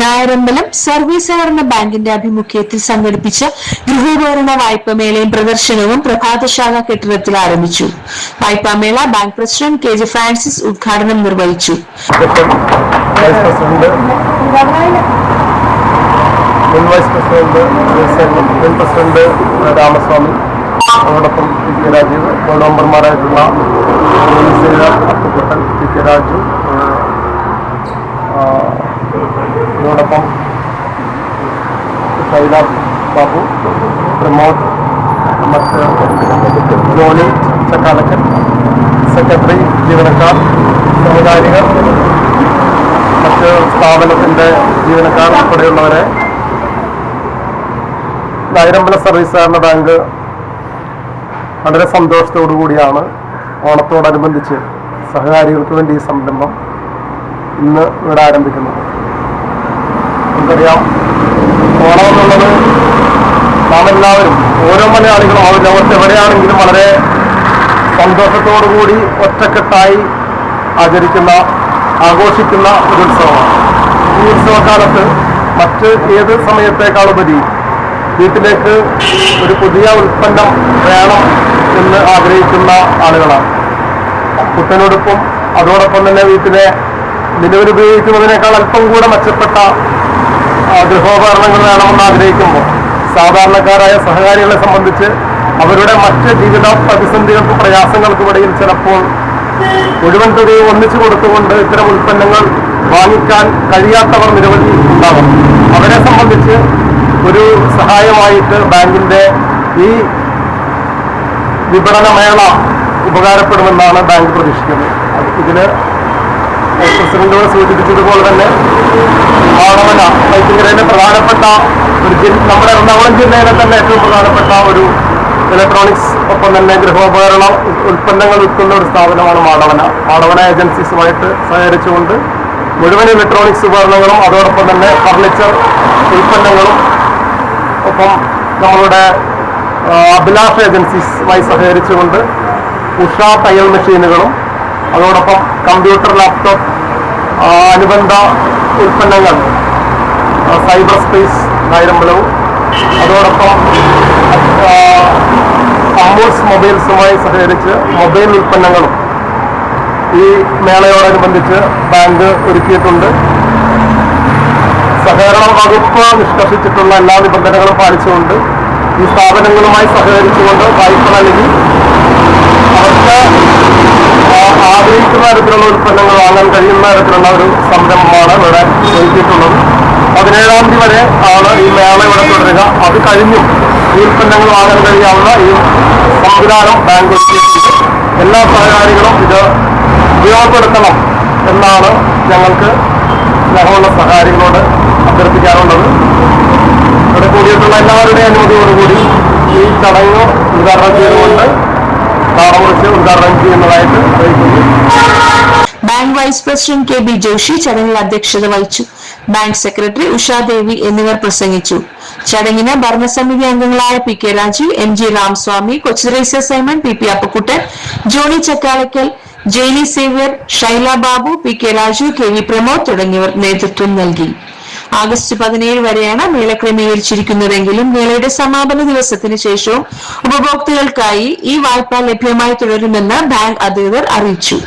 Nayarambalam service സഹകരണ ബാങ്കിന്റെ ആഭിമുഖ്യത്തിൽ സംഘടിപ്പിച്ച ഗൃഹോപകരണ വായ്പമേളയും പ്രദർശനവും പ്രഭാതശാഖ കെട്ടിടത്തിൽ ആരംഭിച്ചു. വായ്പാമേള bank president K J Francis ഉദ്ഘാടനം നിർവഹിച്ചു. പ്രസിഡന്റ് രാമസ്വാമി, അതോടൊപ്പം പി കെ രാജീവ്, ബോർഡ് മെമ്പർമാരായിട്ടുള്ള അപ്പുക്കുട്ടൻ, പി കെ രാജു, അതോടൊപ്പം ശൈല ബാബു, പ്രമോദ്, മറ്റ് ജോണി ചക്കാലക്കൻ, സെക്രട്ടറി, ജീവനക്കാർ, സഹകാരികൾ, മറ്റ് സ്ഥാപനത്തിൻ്റെ ജീവനക്കാർ ഉൾപ്പെടെയുള്ളവരെ നായരമ്പലം സർവീസ് സഹകരണ ബാങ്ക് വളരെ സന്തോഷത്തോടു കൂടിയാണ് ഓണത്തോടനുബന്ധിച്ച് സഹകാരികൾക്ക് വേണ്ടി ഈ സംരംഭം ഇന്ന് ഇവിടെ ആരംഭിക്കുന്നത്. നമുക്കറിയാം, ഓണം എന്നുള്ളത് നാം എല്ലാവരും, ഓരോ മലയാളികളും ലോകത്ത് എവിടെയാണെങ്കിലും വളരെ സന്തോഷത്തോടു കൂടി ഒറ്റക്കെട്ടായി ആഘോഷിക്കുന്ന ഒരു ഉത്സവമാണ്. ഈ ഉത്സവകാലത്ത് മറ്റ് ഏത് സമയത്തേക്കാളുപരി വീട്ടിലേക്ക് ഒരു പുതിയ ഉൽപ്പന്നം വേണം എന്ന് ആഗ്രഹിക്കുന്ന ആളുകളാണ്. പുത്തനുടുപ്പും അതോടൊപ്പം തന്നെ വീട്ടിലെ നിലവിലുപയോഗിക്കുന്നതിനേക്കാൾ അല്പം കൂടെ മെച്ചപ്പെട്ട ഗൃഹോപകരണങ്ങൾ വേണമെന്ന് ആഗ്രഹിക്കുമ്പോൾ സാധാരണക്കാരായ സഹകാരികളെ സംബന്ധിച്ച് അവരുടെ മറ്റ് ജീവിത പ്രതിസന്ധികൾക്കും പ്രയാസങ്ങൾക്കും ഇടയിൽ ചിലപ്പോൾ മുഴുവൻ തുകയും ഒന്നിച്ചു കൊടുത്തുകൊണ്ട് ഇത്തരം ഉൽപ്പന്നങ്ങൾ വാങ്ങിക്കാൻ കഴിയാത്തവർ നിരവധി ഉണ്ടാകും. അവരെ സംബന്ധിച്ച് ഒരു സഹായമായിട്ട് ബാങ്കിന്റെ ഈ വിപണനമേള ഉപകാരപ്പെടുമെന്നാണ് ബാങ്ക് പ്രതീക്ഷിക്കുന്നത്. ഇതിന് പ്രസിഡന്റോട് സൂചിപ്പിച്ചതുപോലെ തന്നെ മാളവന വൈത്തിങ്കരയിലെ പ്രധാനപ്പെട്ട നമ്മുടെ എറണാകുളം ജില്ലയിലെ തന്നെ ഏറ്റവും പ്രധാനപ്പെട്ട ഒരു ഇലക്ട്രോണിക്സ് ഒപ്പം തന്നെ ഗൃഹോപകരണ ഉൽപ്പന്നങ്ങൾ വിൽക്കുന്ന ഒരു സ്ഥാപനമാണ് മാളവന ഏജൻസീസുമായിട്ട് സഹകരിച്ചുകൊണ്ട് മുഴുവൻ ഇലക്ട്രോണിക്സ് ഉപകരണങ്ങളും അതോടൊപ്പം തന്നെ ഫർണിച്ചർ ഉൽപ്പന്നങ്ങളും ഒപ്പം നമ്മളുടെ അഭിലാഷ് ഏജൻസീസുമായി സഹകരിച്ചുകൊണ്ട് ഉഷ തയ്യൽ മെഷീനുകളും അതോടൊപ്പം കമ്പ്യൂട്ടർ, ലാപ്ടോപ്പ്, അനുബന്ധ ഉൽപ്പന്നങ്ങൾ സൈബർ സ്പേസ് നായരമ്പലവും അതോടൊപ്പം അമ്മൂസ് മൊബൈൽസുമായി സഹകരിച്ച് മൊബൈൽ ഉൽപ്പന്നങ്ങളും ഈ മേളയോടനുബന്ധിച്ച് ബാങ്ക് ഒരുക്കിയിട്ടുണ്ട്. സഹകരണ വകുപ്പ് നിഷ്കർഷിച്ചിട്ടുള്ള എല്ലാ നിബന്ധനകളും പാലിച്ചുകൊണ്ട് ഈ സ്ഥാപനങ്ങളുമായി സഹകരിച്ചുകൊണ്ട് വായ്പ നൽകി അവർക്ക് ആഗ്രഹിക്കുന്ന തരത്തിലുള്ള ഉൽപ്പന്നങ്ങൾ വാങ്ങാൻ കഴിയുന്ന തരത്തിലുള്ള ഒരു സംരംഭമാണ് ഇവിടെ ഒരുക്കിയിട്ടുള്ളത്. 17-ാം തീയതി വരെ ആണ് ഈ മേള ഇവിടെ തുടരുക. അത് കഴിഞ്ഞും ഈ ഉൽപ്പന്നങ്ങൾ വാങ്ങാൻ കഴിയാവുന്ന ഈ സംവിധാനം ബാങ്ക് ഒരുക്കിയിട്ടുണ്ട്. എല്ലാ സഹകാരികളും ഇത് ഉപയോഗപ്പെടുത്തണം എന്നാണ് ഞങ്ങൾക്ക് സ്നേഹമുള്ള സഹകാരികളോട് അഭ്യർത്ഥിക്കാറുള്ളത്. ഇവിടെ കൂടിയിട്ടുള്ള എല്ലാവരുടെയും അനുമതിയോടുകൂടി ഈ ചടങ്ങ് ഉദ്ഘാടനം ചെയ്തുകൊണ്ട് താറമുറിച്ച് ഉദ്ഘാടനം ചെയ്യുന്നതായിട്ട് അറിയിക്കുന്നു. Bank vice president K B Joshi ചടങ്ങിൽ അധ്യക്ഷത വഹിച്ചു. ബാങ്ക് സെക്രട്ടറി ഉഷാദേവി എന്നിവർ പ്രസംഗിച്ചു. ചടങ്ങിന് ഭരണസമിതി അംഗങ്ങളായ P K Rajeev, M G Ramswamy, Kochuresya Simon, P P Appakuttan, Johnny Chakkalakkal, Jainy Xavier, Shaila Babu, P K Raju, K V Pramod തുടങ്ങിയവർ നേതൃത്വം നൽകി. ആഗസ്റ്റ് 17 വരെയാണ് മേള ക്രമീകരിച്ചിരിക്കുന്നതെങ്കിലും മേളയുടെ സമാപന ദിവസത്തിന് ശേഷവും ഉപഭോക്താക്കൾക്കായി ഈ വായ്പ ലഭ്യമായി തുടരുമെന്ന് ബാങ്ക് അധികൃതർ അറിയിച്ചു.